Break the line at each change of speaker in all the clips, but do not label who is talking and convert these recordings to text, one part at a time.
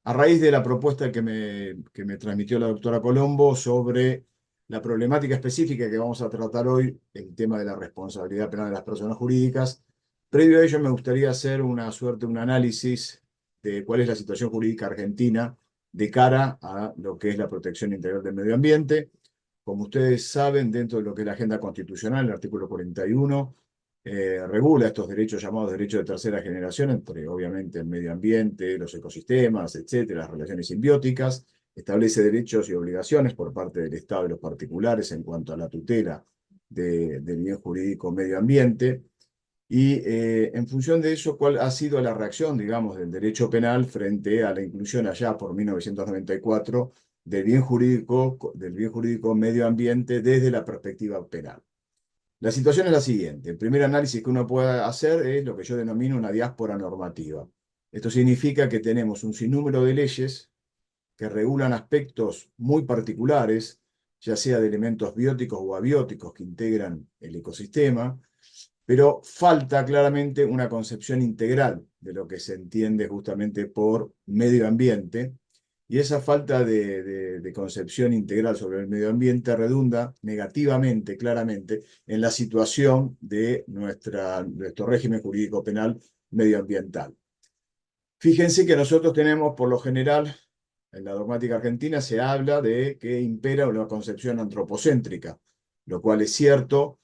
a raíz de la propuesta que me transmitió la doctora Colombo sobre la problemática específica que vamos a tratar hoy, el tema de la responsabilidad penal de las personas jurídicas. Previo a ello, me gustaría hacer un análisis de cuál es la situación jurídica argentina de cara a lo que es la protección integral del medio ambiente. Como ustedes saben, dentro de lo que es la agenda constitucional, el artículo 41 regula estos derechos llamados derechos de tercera generación, entre obviamente el medio ambiente, los ecosistemas, etcétera, las relaciones simbióticas, establece derechos y obligaciones por parte del Estado y los particulares en cuanto a la tutela del bien jurídico medio ambiente. Y en función de eso, ¿cuál ha sido la reacción, digamos, del derecho penal frente a la inclusión allá por 1994 del bien jurídico medio ambiente desde la perspectiva penal? La situación es la siguiente. El primer análisis que uno puede hacer es lo que yo denomino una diáspora normativa. Esto significa que tenemos un sinnúmero de leyes que regulan aspectos muy particulares, ya sea de elementos bióticos o abióticos que integran el ecosistema, pero falta claramente una concepción integral de lo que se entiende justamente por medio ambiente, y esa falta de concepción integral sobre el medio ambiente redunda negativamente, claramente, en la situación de nuestro régimen jurídico penal medioambiental. Fíjense que nosotros tenemos, por lo general, en la dogmática argentina se habla de que impera una concepción antropocéntrica, lo cual es cierto,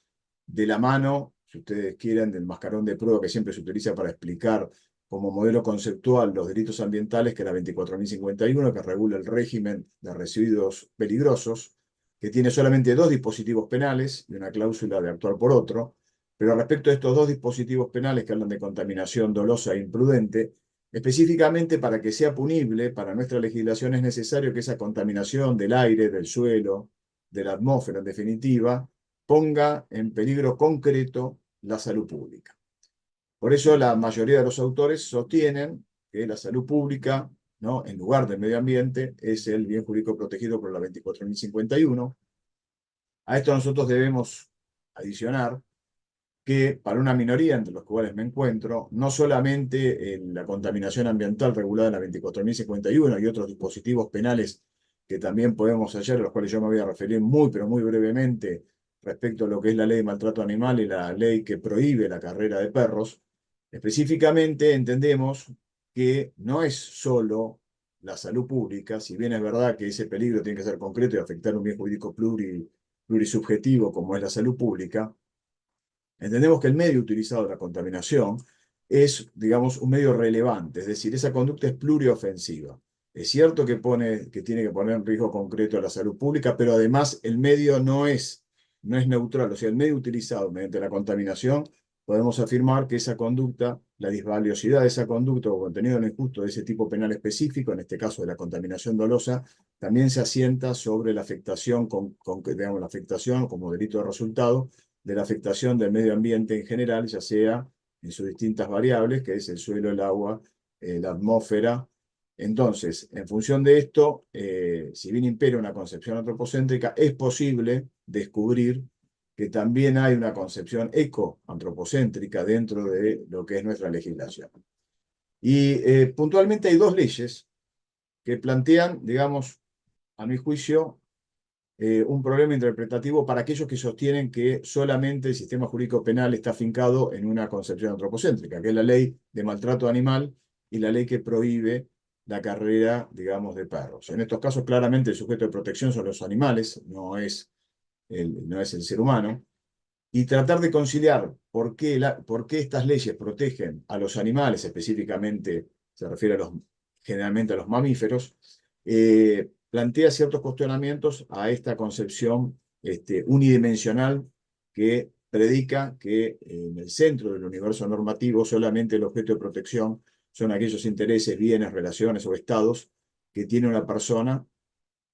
de la mano, si ustedes quieren, del mascarón de prueba que siempre se utiliza para explicar como modelo conceptual los delitos ambientales, que era 24.051, que regula el régimen de residuos peligrosos, que tiene solamente dos dispositivos penales y una cláusula de actuar por otro. Pero respecto a estos dos dispositivos penales que hablan de contaminación dolosa e imprudente, específicamente para que sea punible, para nuestra legislación es necesario que esa contaminación del aire, del suelo, de la atmósfera, en definitiva, ponga en peligro concreto la salud pública. Por eso la mayoría de los autores sostienen que la salud pública, ¿no?, en lugar del medio ambiente, es el bien jurídico protegido por la 24.051. A esto nosotros debemos adicionar que para una minoría, entre los cuales me encuentro, no solamente la contaminación ambiental regulada en la 24.051 y otros dispositivos penales que también podemos hallar, a los cuales yo me voy a referir muy, pero muy brevemente respecto a lo que es la ley de maltrato animal y la ley que prohíbe la carrera de perros, específicamente entendemos que no es solo la salud pública, si bien es verdad que ese peligro tiene que ser concreto y afectar un bien jurídico plurisubjetivo como es la salud pública. Entendemos que el medio utilizado de la contaminación es, digamos, un medio relevante, es decir, esa conducta es pluriofensiva. Es cierto que tiene que poner en riesgo concreto a la salud pública, pero además el medio no es neutral, o sea, el medio utilizado mediante la contaminación, podemos afirmar que esa conducta, la disvaliosidad de esa conducta o contenido no injusto de ese tipo penal específico, en este caso de la contaminación dolosa, también se asienta sobre la afectación, digamos, la afectación como delito de resultado de la afectación del medio ambiente en general, ya sea en sus distintas variables, que es el suelo, el agua, la atmósfera. Entonces, en función de esto, si bien impera una concepción antropocéntrica, es posible descubrir que también hay una concepción ecoantropocéntrica dentro de lo que es nuestra legislación. Y puntualmente hay dos leyes que plantean, digamos, a mi juicio, un problema interpretativo para aquellos que sostienen que solamente el sistema jurídico penal está afincado en una concepción antropocéntrica, que es la ley de maltrato animal y la ley que prohíbe la carrera, digamos, de perros. En estos casos, claramente el sujeto de protección son los animales, no es el ser humano, y tratar de conciliar por qué estas leyes protegen a los animales, específicamente se refiere generalmente a los mamíferos, plantea ciertos cuestionamientos a esta concepción unidimensional que predica que en el centro del universo normativo solamente el objeto de protección son aquellos intereses, bienes, relaciones o estados que tiene una persona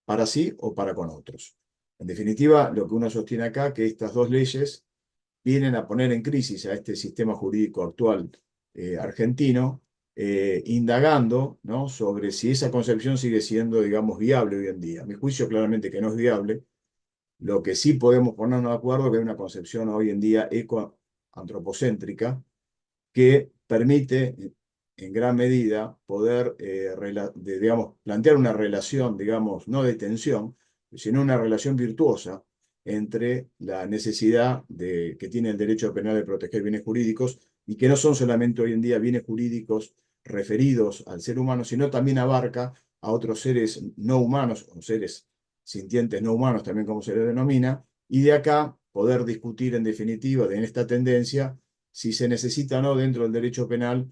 para sí o para con otros. En definitiva, lo que uno sostiene acá, que estas dos leyes vienen a poner en crisis a este sistema jurídico actual argentino, indagando, ¿no?, sobre si esa concepción sigue siendo, digamos, viable hoy en día. A mi juicio, claramente que no es viable. Lo que sí podemos ponernos de acuerdo es que hay una concepción hoy en día ecoantropocéntrica que permite en gran medida, poder, digamos, plantear una relación, digamos, no de tensión, sino una relación virtuosa entre la necesidad que tiene el derecho penal de proteger bienes jurídicos, y que no son solamente hoy en día bienes jurídicos referidos al ser humano, sino también abarca a otros seres no humanos, o seres sintientes no humanos, también como se les denomina, y de acá poder discutir en definitiva en esta tendencia si se necesita o no dentro del derecho penal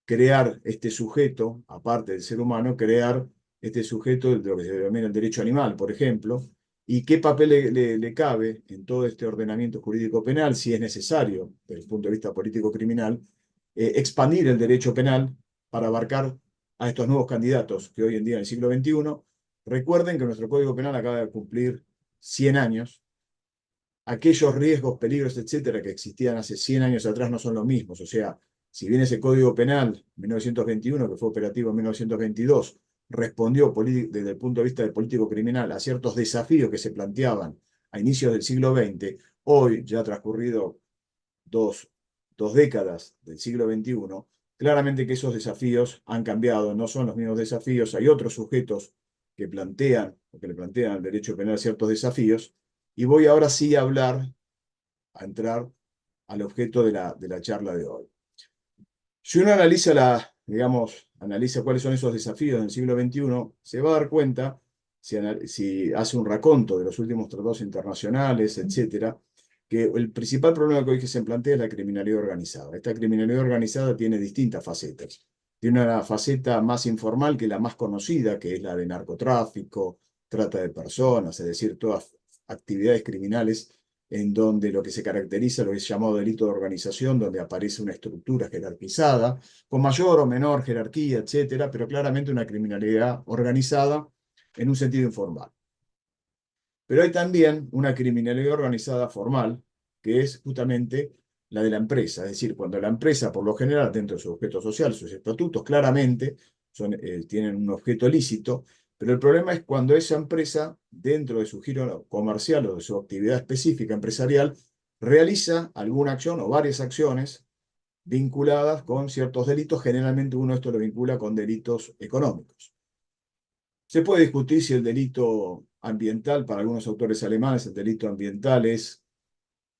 crear este sujeto, aparte del ser humano, crear este sujeto de lo que se denomina el derecho animal, por ejemplo, y qué papel le cabe en todo este ordenamiento jurídico penal, si es necesario, desde el punto de vista político-criminal, expandir el derecho penal para abarcar a estos nuevos candidatos que hoy en día en el siglo XXI. Recuerden que nuestro Código Penal acaba de cumplir 100 años. Aquellos riesgos, peligros, etcétera, que existían hace 100 años atrás no son los mismos. O sea, si bien ese Código Penal 1921, que fue operativo en 1922, respondió desde el punto de vista del político criminal a ciertos desafíos que se planteaban a inicios del siglo XX, hoy, ya ha transcurrido dos décadas del siglo XXI, claramente que esos desafíos han cambiado, no son los mismos desafíos, hay otros sujetos que plantean, o que le plantean al derecho penal ciertos desafíos, y voy ahora sí a entrar al objeto de la charla de hoy. Si uno digamos, analiza cuáles son esos desafíos del siglo XXI, se va a dar cuenta, si hace un raconto de los últimos tratados internacionales, etcétera, que el principal problema que hoy se plantea es la criminalidad organizada. Esta criminalidad organizada tiene distintas facetas. Tiene una faceta más informal, que es la más conocida, que es la de narcotráfico, trata de personas, es decir, todas actividades criminales en donde lo que se caracteriza lo que es llamado delito de organización, donde aparece una estructura jerarquizada, con mayor o menor jerarquía, etcétera, pero claramente una criminalidad organizada en un sentido informal. Pero hay también una criminalidad organizada formal, que es justamente la de la empresa. Es decir, cuando la empresa, por lo general, dentro de su objeto social, sus estatutos, claramente tienen un objeto lícito, pero el problema es cuando esa empresa, dentro de su giro comercial o de su actividad específica empresarial, realiza alguna acción o varias acciones vinculadas con ciertos delitos. Generalmente uno esto lo vincula con delitos económicos. Se puede discutir si el delito ambiental, para algunos autores alemanes, el delito ambiental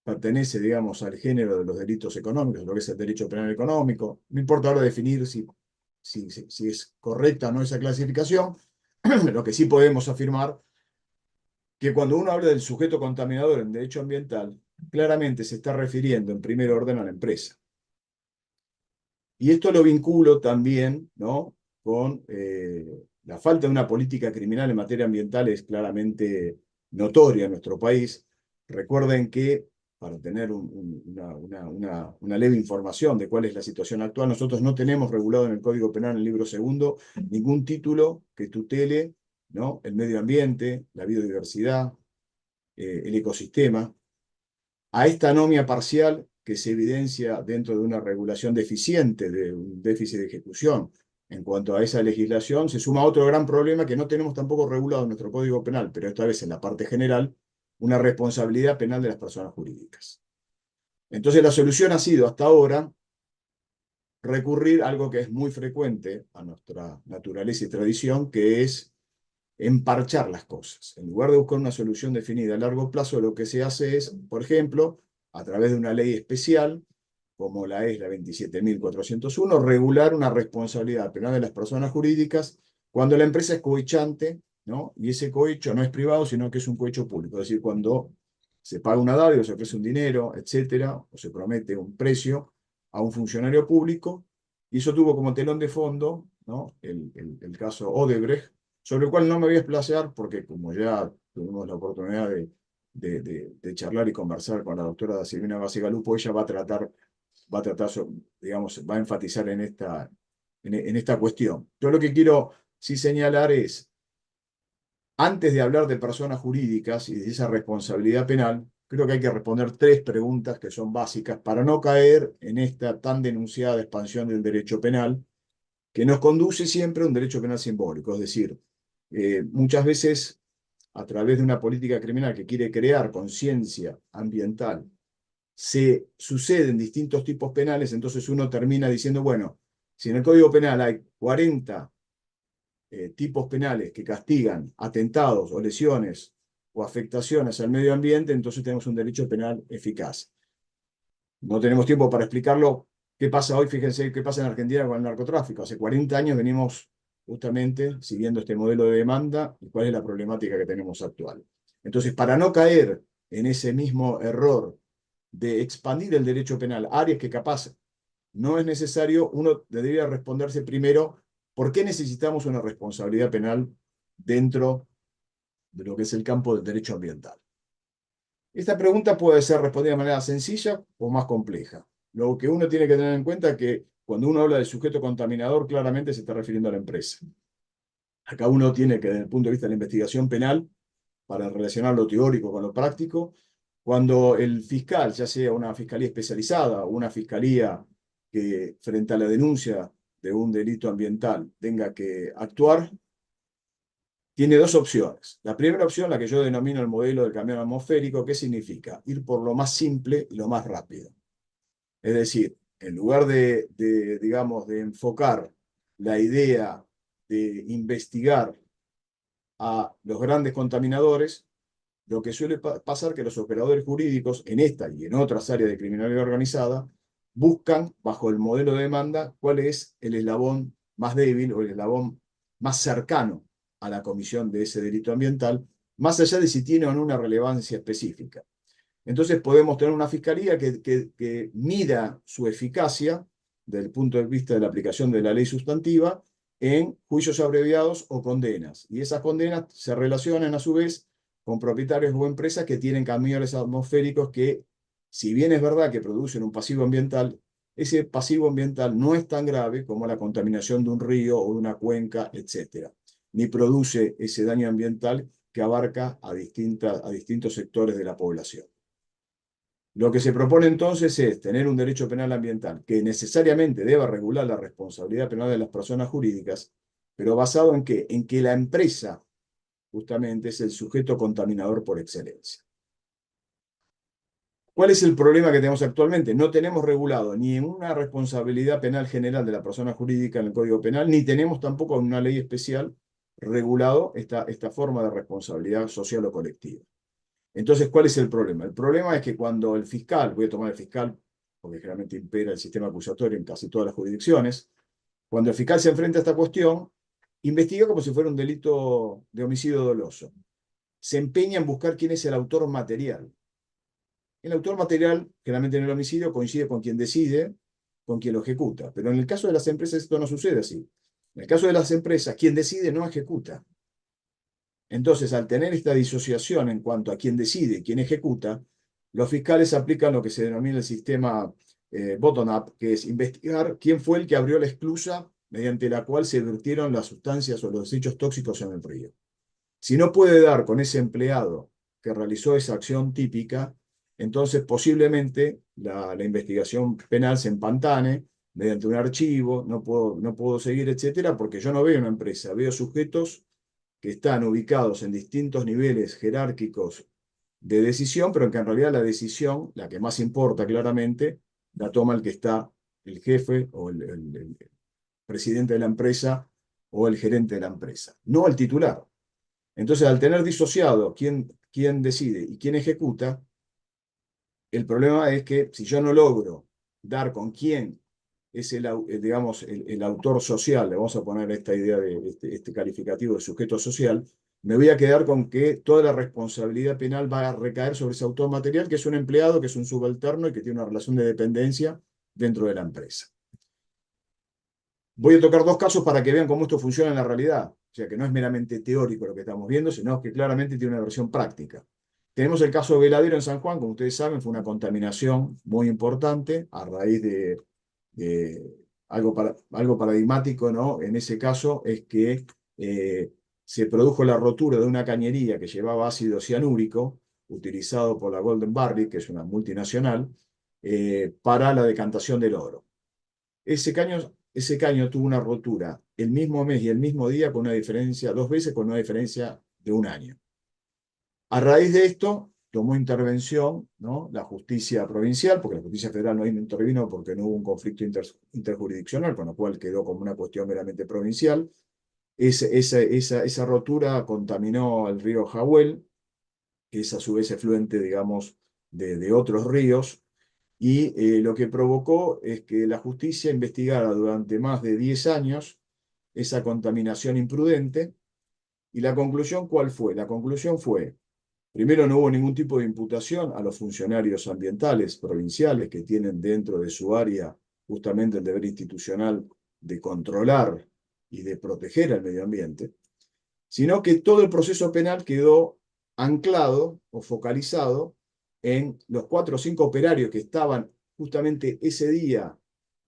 pertenece, digamos, al género de los delitos económicos, lo que es el derecho penal económico. No importa ahora definir si es correcta o no esa clasificación. Lo que sí podemos afirmar que cuando uno habla del sujeto contaminador en derecho ambiental, claramente se está refiriendo en primer orden a la empresa. Y esto lo vinculo también, ¿no?, con la falta de una política criminal en materia ambiental. Es claramente notoria en nuestro país. Recuerden que, para tener una leve información de cuál es la situación actual, nosotros no tenemos regulado en el Código Penal, en el libro segundo, ningún título que tutele, ¿no?, el medio ambiente, la biodiversidad, el ecosistema. A esta anomia parcial que se evidencia dentro de una regulación deficiente, de un déficit de ejecución en cuanto a esa legislación, se suma otro gran problema que no tenemos tampoco regulado en nuestro Código Penal, pero esta vez en la parte general, una responsabilidad penal de las personas jurídicas. Entonces la solución ha sido hasta ahora recurrir a algo que es muy frecuente a nuestra naturaleza y tradición, que es emparchar las cosas. En lugar de buscar una solución definida a largo plazo, lo que se hace es, por ejemplo, a través de una ley especial, como la es la 27.401, regular una responsabilidad penal de las personas jurídicas cuando la empresa es cohechante, ¿no? Y ese cohecho no es privado, sino que es un cohecho público. Es decir, cuando se paga una dádiva, se ofrece un dinero, etcétera, o se promete un precio a un funcionario público, y eso tuvo como telón de fondo, ¿no?, el caso Odebrecht, sobre el cual no me voy a explayar porque, como ya tuvimos la oportunidad de charlar y conversar con la doctora Silvina Basigalupo, ella va a tratar, digamos, va a enfatizar en esta cuestión. Yo lo que quiero sí señalar es, antes de hablar de personas jurídicas y de esa responsabilidad penal, creo que hay que responder tres preguntas que son básicas para no caer en esta tan denunciada expansión del derecho penal, que nos conduce siempre a un derecho penal simbólico. Es decir, muchas veces, a través de una política criminal que quiere crear conciencia ambiental se suceden distintos tipos penales, entonces uno termina diciendo, bueno, si en el Código Penal hay 40 tipos penales que castigan atentados o lesiones o afectaciones al medio ambiente, entonces tenemos un derecho penal eficaz. No tenemos tiempo para explicarlo. ¿Qué pasa hoy? Fíjense qué pasa en Argentina con el narcotráfico. Hace 40 años venimos justamente siguiendo este modelo de demanda y cuál es la problemática que tenemos actual. Entonces, para no caer en ese mismo error de expandir el derecho penal a áreas que capaz no es necesario, uno debería responderse primero por qué necesitamos una responsabilidad penal dentro de lo que es el campo del derecho ambiental. Esta pregunta puede ser respondida de manera sencilla o más compleja. Lo que uno tiene que tener en cuenta es que cuando uno habla de sujeto contaminador, claramente se está refiriendo a la empresa. Acá uno tiene que, desde el punto de vista de la investigación penal, para relacionar lo teórico con lo práctico, cuando el fiscal, ya sea una fiscalía especializada o una fiscalía que frente a la denuncia de un delito ambiental tenga que actuar, tiene dos opciones. La primera opción, la que yo denomino el modelo del camión atmosférico, ¿qué significa? Ir por lo más simple y lo más rápido. Es decir, en lugar digamos, de enfocar la idea de investigar a los grandes contaminadores, lo que suele pasar es que los operadores jurídicos en esta y en otras áreas de criminalidad organizada buscan, bajo el modelo de demanda, cuál es el eslabón más débil o el eslabón más cercano a la comisión de ese delito ambiental, más allá de si tiene o no una relevancia específica. Entonces podemos tener una fiscalía que mida su eficacia desde el punto de vista de la aplicación de la ley sustantiva en juicios abreviados o condenas. Y esas condenas se relacionan a su vez con propietarios o empresas que tienen camiones atmosféricos que, si bien es verdad que producen un pasivo ambiental, ese pasivo ambiental no es tan grave como la contaminación de un río o de una cuenca, etc. Ni produce ese daño ambiental que abarca a distintos sectores de la población. Lo que se propone entonces es tener un derecho penal ambiental que necesariamente deba regular la responsabilidad penal de las personas jurídicas, pero basado en qué? En que la empresa justamente es el sujeto contaminador por excelencia. ¿Cuál es el problema que tenemos actualmente? No tenemos regulado ni una responsabilidad penal general de la persona jurídica en el Código Penal, ni tenemos tampoco en una ley especial regulado esta forma de responsabilidad social o colectiva. Entonces, ¿cuál es el problema? El problema es que cuando el fiscal, voy a tomar el fiscal, porque generalmente impera el sistema acusatorio en casi todas las jurisdicciones, cuando el fiscal se enfrenta a esta cuestión, investiga como si fuera un delito de homicidio doloso. Se empeña en buscar quién es el autor material. El autor material, generalmente en el homicidio, coincide con quien decide, con quien lo ejecuta. Pero en el caso de las empresas esto no sucede así. En el caso de las empresas, quien decide no ejecuta. Entonces, al tener esta disociación en cuanto a quién decide y quién ejecuta, los fiscales aplican lo que se denomina el sistema bottom-up, que es investigar quién fue el que abrió la esclusa mediante la cual se vertieron las sustancias o los desechos tóxicos en el río. Si no puede dar con ese empleado que realizó esa acción típica, entonces posiblemente la investigación penal se empantane mediante un archivo, no puedo seguir, etcétera, porque yo no veo una empresa, veo sujetos que están ubicados en distintos niveles jerárquicos de decisión, pero que en realidad la decisión, la que más importa claramente, la toma el que está el jefe o el presidente de la empresa o el gerente de la empresa, no el titular. Entonces, al tener disociado quién decide y quién ejecuta, el problema es que si yo no logro dar con quién es digamos, el autor social, le vamos a poner esta idea de este calificativo de sujeto social, me voy a quedar con que toda la responsabilidad penal va a recaer sobre ese autor material, que es un empleado, que es un subalterno y que tiene una relación de dependencia dentro de la empresa. Voy a tocar dos casos para que vean cómo esto funciona en la realidad. O sea, que no es meramente teórico lo que estamos viendo, sino que claramente tiene una versión práctica. Tenemos el caso de Veladero en San Juan, como ustedes saben, fue una contaminación muy importante a raíz de algo paradigmático, ¿no? En ese caso es que se produjo la rotura de una cañería que llevaba ácido cianúrico, utilizado por la Golden Barrick, que es una multinacional, para la decantación del oro. Ese caño tuvo una rotura el mismo mes y el mismo día con una diferencia, 2 veces con una diferencia de un año. A raíz de esto, tomó intervención, ¿no? La justicia provincial, porque la justicia federal no intervino porque no hubo un conflicto interjurisdiccional, con lo cual quedó como una cuestión meramente provincial. Esa rotura contaminó el río Jahuel, que es a su vez efluente, digamos, de otros ríos, y lo que provocó es que la justicia investigara durante más de 10 años esa contaminación imprudente, y la conclusión, ¿cuál fue? La conclusión fue, primero, no hubo ningún tipo de imputación a los funcionarios ambientales provinciales que tienen dentro de su área justamente el deber institucional de controlar y de proteger al medio ambiente, sino que todo el proceso penal quedó anclado o focalizado en los 4 o 5 operarios que estaban justamente ese día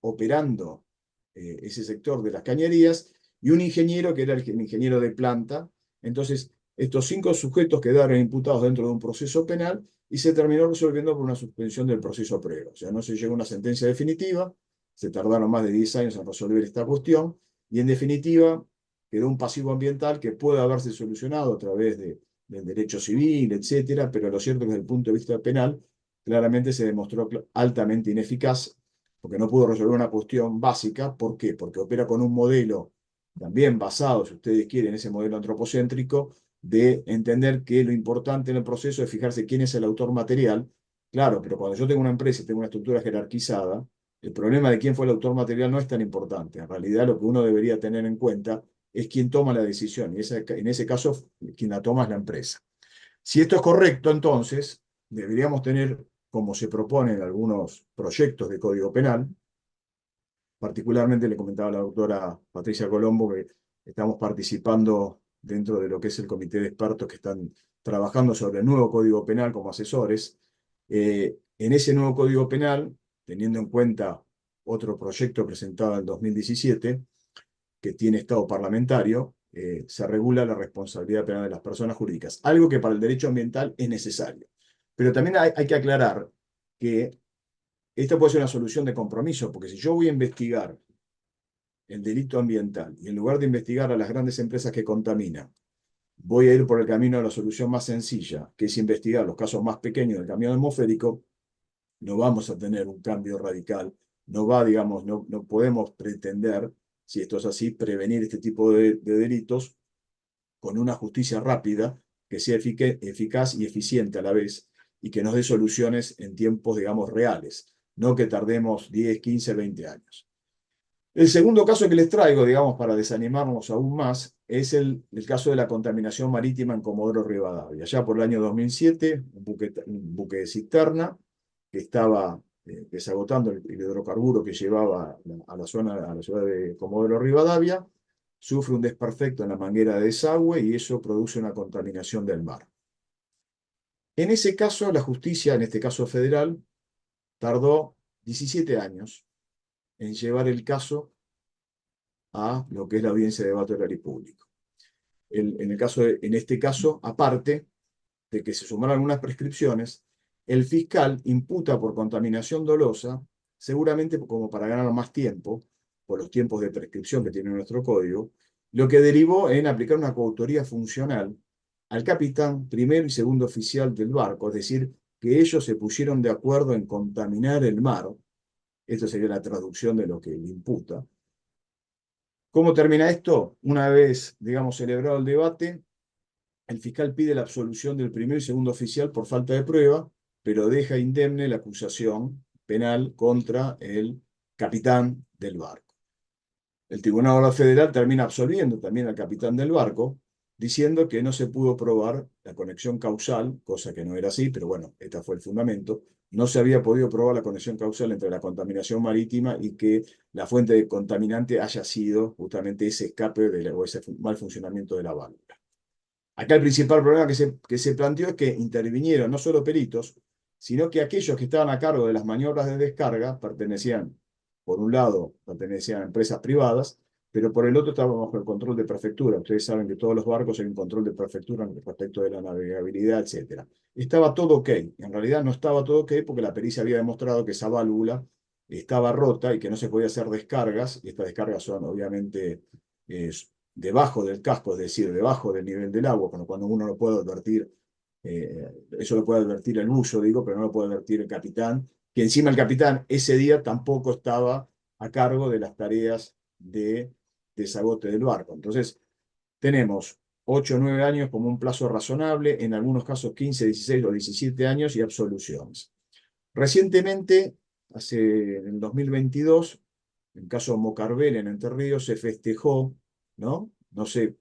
operando ese sector de las cañerías, y un ingeniero que era el ingeniero de planta. Entonces, estos 5 sujetos quedaron imputados dentro de un proceso penal y se terminó resolviendo por una suspensión del proceso previo. O sea, no se llegó a una sentencia definitiva, se tardaron más de 10 años en resolver esta cuestión, y en definitiva quedó un pasivo ambiental que puede haberse solucionado a través del derecho civil, etcétera, pero lo cierto es que desde el punto de vista penal claramente se demostró altamente ineficaz, porque no pudo resolver una cuestión básica. ¿Por qué? Porque opera con un modelo también basado, si ustedes quieren, en ese modelo antropocéntrico, de entender que lo importante en el proceso es fijarse quién es el autor material. Claro, pero cuando yo tengo una empresa y tengo una estructura jerarquizada, el problema de quién fue el autor material no es tan importante. En realidad, lo que uno debería tener en cuenta es quien toma la decisión, y en ese caso quien la toma es la empresa. Si esto es correcto, entonces deberíamos tener, como se propone en algunos proyectos de Código Penal, particularmente le comentaba a la doctora Patricia Colombo que estamos participando dentro de lo que es el comité de expertos que están trabajando sobre el nuevo Código Penal como asesores. En ese nuevo Código Penal, teniendo en cuenta otro proyecto presentado en el 2017, que tiene estado parlamentario, se regula la responsabilidad penal de las personas jurídicas, algo que para el derecho ambiental es necesario. Pero también hay que aclarar que esta puede ser una solución de compromiso, porque si yo voy a investigar el delito ambiental y en lugar de investigar a las grandes empresas que contaminan, voy a ir por el camino de la solución más sencilla, que es investigar los casos más pequeños del cambio atmosférico, no vamos a tener un cambio radical. No va, digamos, no podemos pretender, si esto es así, prevenir este tipo de delitos con una justicia rápida, que sea eficaz y eficiente a la vez, y que nos dé soluciones en tiempos, digamos, reales, no que tardemos 10, 15, 20 años. El segundo caso que les traigo, digamos, para desanimarnos aún más, es el caso de la contaminación marítima en Comodoro Rivadavia. Ya por el año 2007, un buque de cisterna que estaba desagotando el hidrocarburo que llevaba a la ciudad de Comodoro Rivadavia, sufre un desperfecto en la manguera de desagüe y eso produce una contaminación del mar. En ese caso, la justicia, en este caso federal, tardó 17 años en llevar el caso a lo que es la audiencia de debate oral y público. En este caso, aparte de que se sumaron algunas prescripciones, el fiscal imputa por contaminación dolosa, seguramente como para ganar más tiempo, por los tiempos de prescripción que tiene nuestro código, lo que derivó en aplicar una coautoría funcional al capitán primero y segundo oficial del barco, es decir, que ellos se pusieron de acuerdo en contaminar el mar. Esto sería la traducción de lo que le imputa. ¿Cómo termina esto? Una vez, digamos, celebrado el debate, el fiscal pide la absolución del primer y segundo oficial por falta de prueba, pero deja indemne la acusación penal contra el capitán del barco. El Tribunal Federal termina absolviendo también al capitán del barco, diciendo que no se pudo probar la conexión causal, cosa que no era así, pero bueno, este fue el fundamento. No se había podido probar la conexión causal entre la contaminación marítima y que la fuente de contaminante haya sido justamente ese escape o ese mal funcionamiento de la válvula. Acá el principal problema que se planteó es que intervinieron no solo peritos, sino que aquellos que estaban a cargo de las maniobras de descarga pertenecían, por un lado, pertenecían a empresas privadas, pero por el otro estaban bajo el control de prefectura. Ustedes saben que todos los barcos hay un control de prefectura respecto de la navegabilidad, etc. Estaba todo ok. En realidad no estaba todo ok porque la pericia había demostrado que esa válvula estaba rota y que no se podía hacer descargas, y estas descargas son obviamente debajo del casco, es decir, debajo del nivel del agua, cuando uno lo puede advertir Eso lo puede advertir el buzo, digo, pero no lo puede advertir el capitán, que encima el capitán ese día tampoco estaba a cargo de las tareas de desagote del barco. Entonces, tenemos 8 o 9 años como un plazo razonable, en algunos casos 15, 16 o 17 años y absoluciones. Recientemente, en el 2022, en el caso Mocarbel en Entre Ríos, se festejó, ¿no? No sé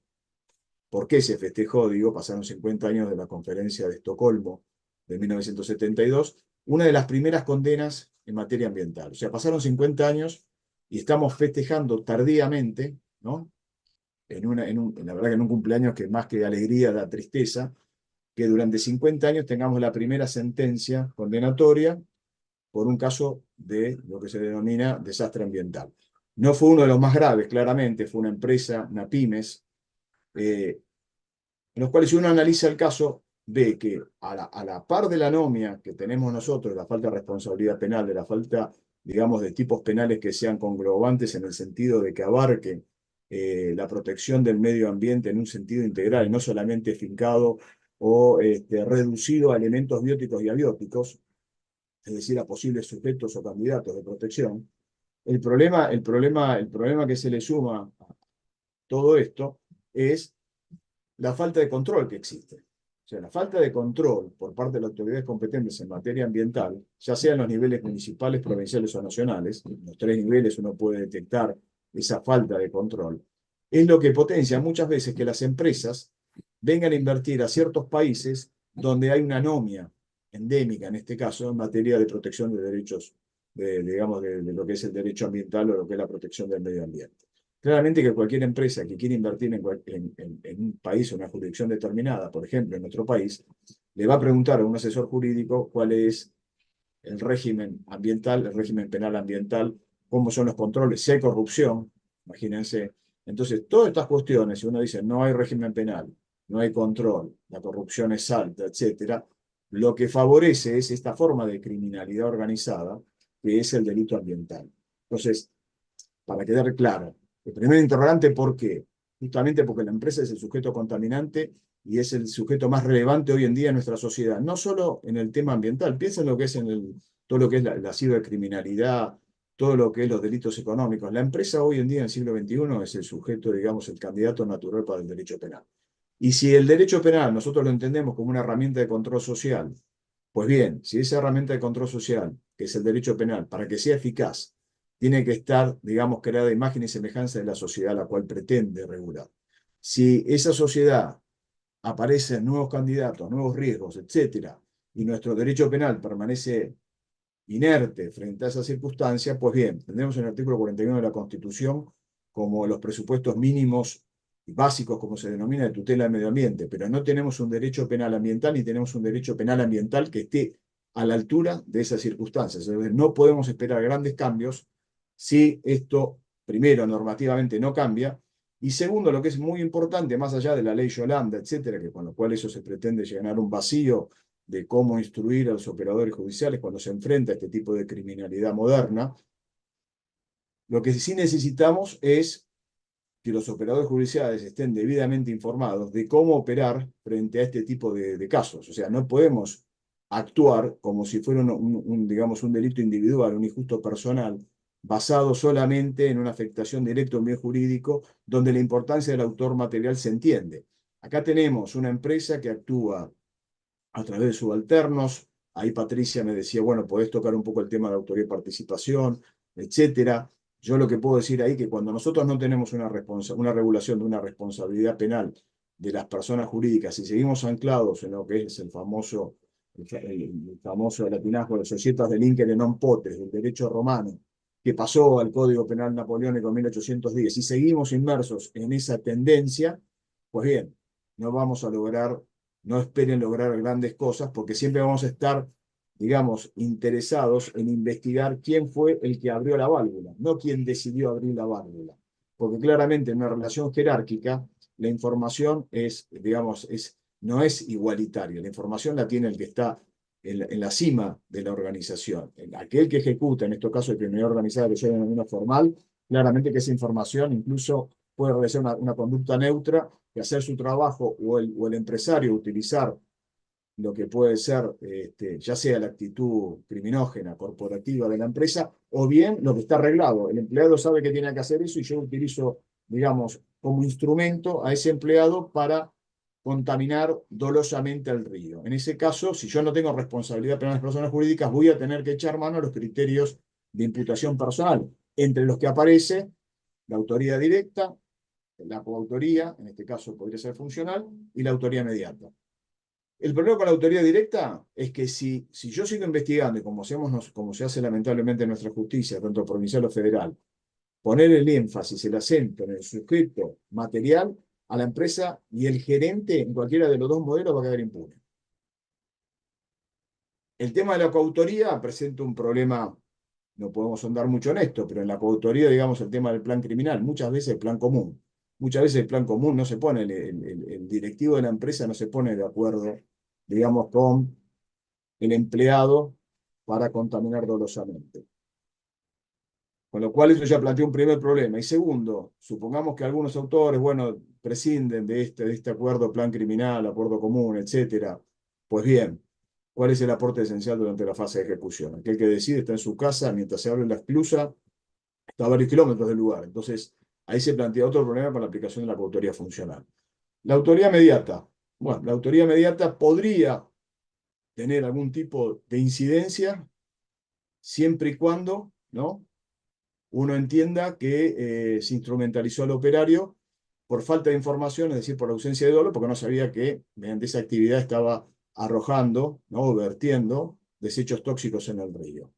por qué se festejó, digo, pasaron 50 años de la conferencia de Estocolmo de 1972, una de las primeras condenas en materia ambiental. O sea, pasaron 50 años y estamos festejando tardíamente, ¿no? La verdad que en un cumpleaños que más que alegría da tristeza, que durante 50 años tengamos la primera sentencia condenatoria por un caso de lo que se denomina desastre ambiental. No fue uno de los más graves, claramente, fue una empresa, una pymes, en los cuales si uno analiza el caso, ve que a la par de la anomia que tenemos nosotros, de la falta de responsabilidad penal, de la falta, digamos, de tipos penales que sean conglobantes en el sentido de que abarquen la protección del medio ambiente en un sentido integral, y no solamente fincado o reducido a elementos bióticos y abióticos, es decir, a posibles sujetos o candidatos de protección. El problema que se le suma a todo esto es la falta de control que existe. O sea, la falta de control por parte de las autoridades competentes en materia ambiental, ya sea en los niveles municipales, provinciales o nacionales, en los 3 niveles uno puede detectar esa falta de control, es lo que potencia muchas veces que las empresas vengan a invertir a ciertos países donde hay una anomia endémica, en este caso, en materia de protección de derechos, digamos, de lo que es el derecho ambiental o lo que es la protección del medio ambiente. Claramente que cualquier empresa que quiera invertir en un país o una jurisdicción determinada, por ejemplo, en nuestro país, le va a preguntar a un asesor jurídico cuál es el régimen ambiental, el régimen penal ambiental, cómo son los controles, si hay corrupción, imagínense. Entonces, todas estas cuestiones, si uno dice no hay régimen penal, no hay control, la corrupción es alta, etcétera, lo que favorece es esta forma de criminalidad organizada, que es el delito ambiental. Entonces, para quedar claro, el primer interrogante, ¿por qué? Justamente porque la empresa es el sujeto contaminante y es el sujeto más relevante hoy en día en nuestra sociedad, no solo en el tema ambiental, piensen lo que es todo lo que es la cibercriminalidad, todo lo que es los delitos económicos. La empresa hoy en día, en el siglo XXI, es el sujeto, digamos, el candidato natural para el derecho penal. Y si el derecho penal nosotros lo entendemos como una herramienta de control social, pues bien, si esa herramienta de control social, que es el derecho penal, para que sea eficaz, tiene que estar, digamos, creada imagen y semejanza de la sociedad a la cual pretende regular. Si esa sociedad aparecen nuevos candidatos, nuevos riesgos, etcétera, y nuestro derecho penal permanece inerte frente a esa circunstancia, pues bien, tendremos el artículo 41 de la Constitución como los presupuestos mínimos y básicos, como se denomina, de tutela del medio ambiente, pero no tenemos un derecho penal ambiental ni tenemos un derecho penal ambiental que esté a la altura de esas circunstancias. Entonces, no podemos esperar grandes cambios si esto, primero, normativamente no cambia, y segundo, lo que es muy importante, más allá de la ley Yolanda, etcétera, que con lo cual eso se pretende llenar un vacío de cómo instruir a los operadores judiciales cuando se enfrenta a este tipo de criminalidad moderna, lo que sí necesitamos es que los operadores judiciales estén debidamente informados de cómo operar frente a este tipo de casos. O sea, no podemos actuar como si fuera digamos, un delito individual, un injusto personal, basado solamente en una afectación directa a un bien jurídico, donde la importancia del autor material se entiende. Acá tenemos una empresa que actúa a través de subalternos. Ahí Patricia me decía, bueno, podés tocar un poco el tema de autoría y participación, etcétera. Yo lo que puedo decir ahí que cuando nosotros no tenemos una regulación de una responsabilidad penal de las personas jurídicas y seguimos anclados en lo que es el famoso latinazgo de societas delinquere non potes, del derecho romano, que pasó al Código Penal Napoleónico en 1810, y seguimos inmersos en esa tendencia, pues bien, no vamos a lograr, no esperen lograr grandes cosas, porque siempre vamos a estar, digamos, interesados en investigar quién fue el que abrió la válvula, no quién decidió abrir la válvula. Porque claramente en una relación jerárquica, la información es, digamos, no es igualitaria. La información la tiene el que está en la cima de la organización. Aquel que ejecuta, en estos casos de criminalidad organizada que se denomina formal, claramente que esa información incluso puede realizar una conducta neutra, que hacer su trabajo o el empresario utilizar lo que puede ser, ya sea la actitud criminógena, corporativa de la empresa, o bien lo que está arreglado. El empleado sabe que tiene que hacer eso y yo utilizo, digamos, como instrumento a ese empleado para contaminar dolosamente al río. En ese caso, si yo no tengo responsabilidad penal de las personas jurídicas, voy a tener que echar mano a los criterios de imputación personal, entre los que aparece la autoría directa, la coautoría, en este caso podría ser funcional, y la autoría mediata. El problema con la autoría directa es que si yo sigo investigando, y como se hace lamentablemente en nuestra justicia, tanto provincial o federal, poner el énfasis, el acento en el suscripto material, a la empresa y el gerente en cualquiera de los dos modelos va a quedar impune. El tema de la coautoría presenta un problema, no podemos ahondar mucho en esto, pero en la coautoría, digamos, el tema del plan criminal, muchas veces el plan común. Muchas veces el plan común no se pone, el directivo de la empresa no se pone de acuerdo, digamos, con el empleado para contaminar dolosamente. Con lo cual eso ya plantea un primer problema. Y segundo, supongamos que algunos autores, bueno, prescinden de este acuerdo plan criminal, acuerdo común, etcétera. Pues bien, ¿cuál es el aporte esencial durante la fase de ejecución? Aquel que decide está en su casa, mientras se abre la esclusa, está a varios kilómetros del lugar. Entonces, ahí se plantea otro problema con la aplicación de la coautoría funcional. La autoría mediata. Bueno, la autoría mediata podría tener algún tipo de incidencia siempre y cuando, ¿no?, uno entienda que se instrumentalizó al operario por falta de información, es decir, por ausencia de dolo, porque no sabía que mediante esa actividad estaba arrojando, ¿no?, vertiendo desechos tóxicos en el río.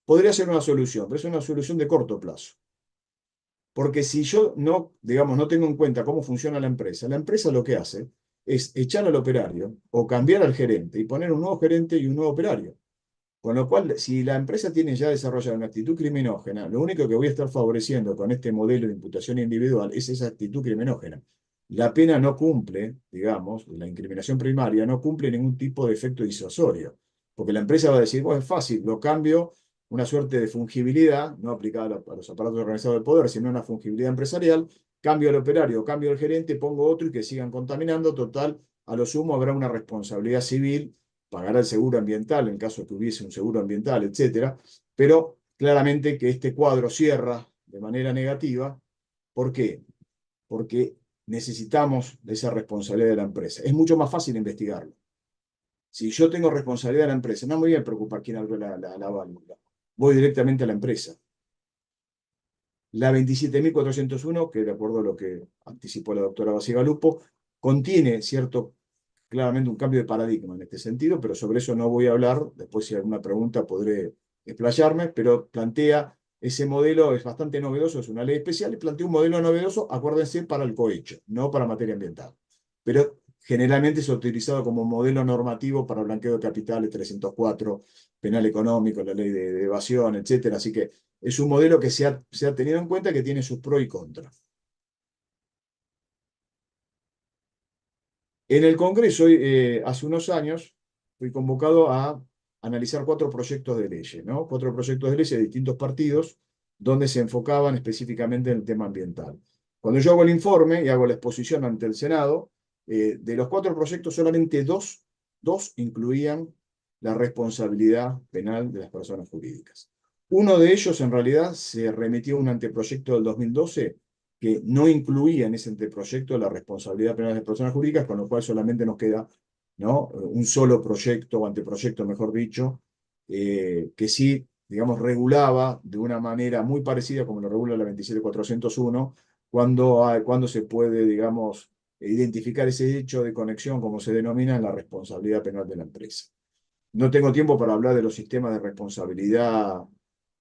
Podría ser una solución, pero es una solución de corto plazo. Porque si yo no, digamos, no tengo en cuenta cómo funciona la empresa lo que hace es echar al operario o cambiar al gerente y poner un nuevo gerente y un nuevo operario. Con lo cual, si la empresa tiene ya desarrollada una actitud criminógena, lo único que voy a estar favoreciendo con este modelo de imputación individual es esa actitud criminógena. La pena no cumple, digamos, la incriminación primaria no cumple ningún tipo de efecto disuasorio, porque la empresa va a decir, bueno, es fácil, lo cambio, una suerte de fungibilidad, no aplicada a los aparatos organizados del poder, sino una fungibilidad empresarial, cambio al operario, cambio al gerente, pongo otro y que sigan contaminando, total, a lo sumo habrá una responsabilidad civil, pagará el seguro ambiental en caso de que hubiese un seguro ambiental, etcétera, pero claramente que este cuadro cierra de manera negativa. ¿Por qué? Porque necesitamos de esa responsabilidad de la empresa. Es mucho más fácil investigarlo. Si yo tengo responsabilidad de la empresa, no me voy a preocupar quién abrió la válvula. Voy directamente a la empresa. La 27.401, que de acuerdo a lo que anticipó la doctora Basigalupo, contiene claramente un cambio de paradigma en este sentido, pero sobre eso no voy a hablar. Después, si hay alguna pregunta, podré explayarme, pero plantea ese modelo, es bastante novedoso, es una ley especial, y plantea un modelo novedoso, acuérdense, para el cohecho, no para materia ambiental. Pero generalmente es utilizado como modelo normativo para blanqueo de capitales, 304, penal económico, la ley de evasión, etcétera. Así que es un modelo que se ha tenido en cuenta que tiene sus pros y contras. En el Congreso, hace unos años, fui convocado a analizar 4 proyectos de ley, ¿no? 4 proyectos de ley de distintos partidos, donde se enfocaban específicamente en el tema ambiental. Cuando yo hago el informe y hago la exposición ante el Senado, de los 4 proyectos, solamente dos incluían la responsabilidad penal de las personas jurídicas. Uno de ellos, en realidad, se remitió a un anteproyecto del 2012 que no incluía en ese anteproyecto la responsabilidad penal de personas jurídicas, con lo cual solamente nos queda, ¿no?, un solo proyecto o anteproyecto, mejor dicho, que sí, digamos, regulaba de una manera muy parecida como lo regula la 27.401, cuando se puede, digamos, identificar ese hecho de conexión, como se denomina, en la responsabilidad penal de la empresa. No tengo tiempo para hablar de los sistemas de responsabilidad,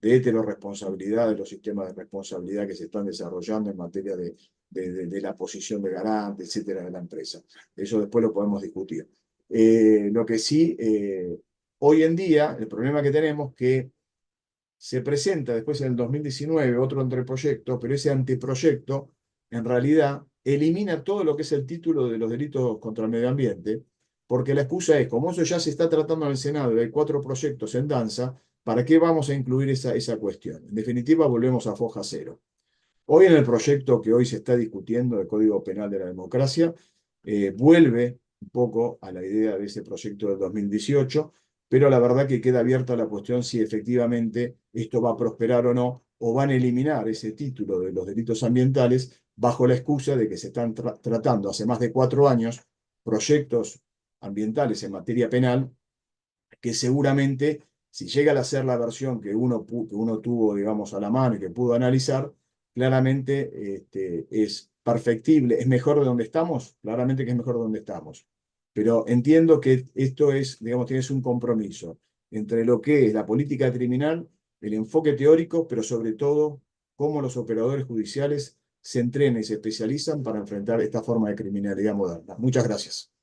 de heteroresponsabilidad, de los sistemas de responsabilidad que se están desarrollando en materia de la posición de garante, etcétera, de la empresa. Eso después lo podemos discutir. Lo que sí, hoy en día, el problema que tenemos es que se presenta después en el 2019 otro anteproyecto, pero ese anteproyecto en realidad elimina todo lo que es el título de los delitos contra el medio ambiente, porque la excusa es, como eso ya se está tratando en el Senado y hay 4 proyectos en danza, ¿para qué vamos a incluir esa cuestión? En definitiva, volvemos a foja cero. Hoy en el proyecto que hoy se está discutiendo, el Código Penal de la Democracia, vuelve un poco a la idea de ese proyecto del 2018, pero la verdad que queda abierta la cuestión si efectivamente esto va a prosperar o no, o van a eliminar ese título de los delitos ambientales bajo la excusa de que se están tratando hace más de 4 años proyectos ambientales en materia penal que seguramente, si llega a ser la versión que uno tuvo, digamos, a la mano y que pudo analizar, claramente es perfectible, es mejor de donde estamos, claramente que es mejor de donde estamos. Pero entiendo que esto es, digamos, tienes un compromiso entre lo que es la política criminal, el enfoque teórico, pero sobre todo cómo los operadores judiciales se entrenan y se especializan para enfrentar esta forma de criminalidad moderna. Muchas gracias.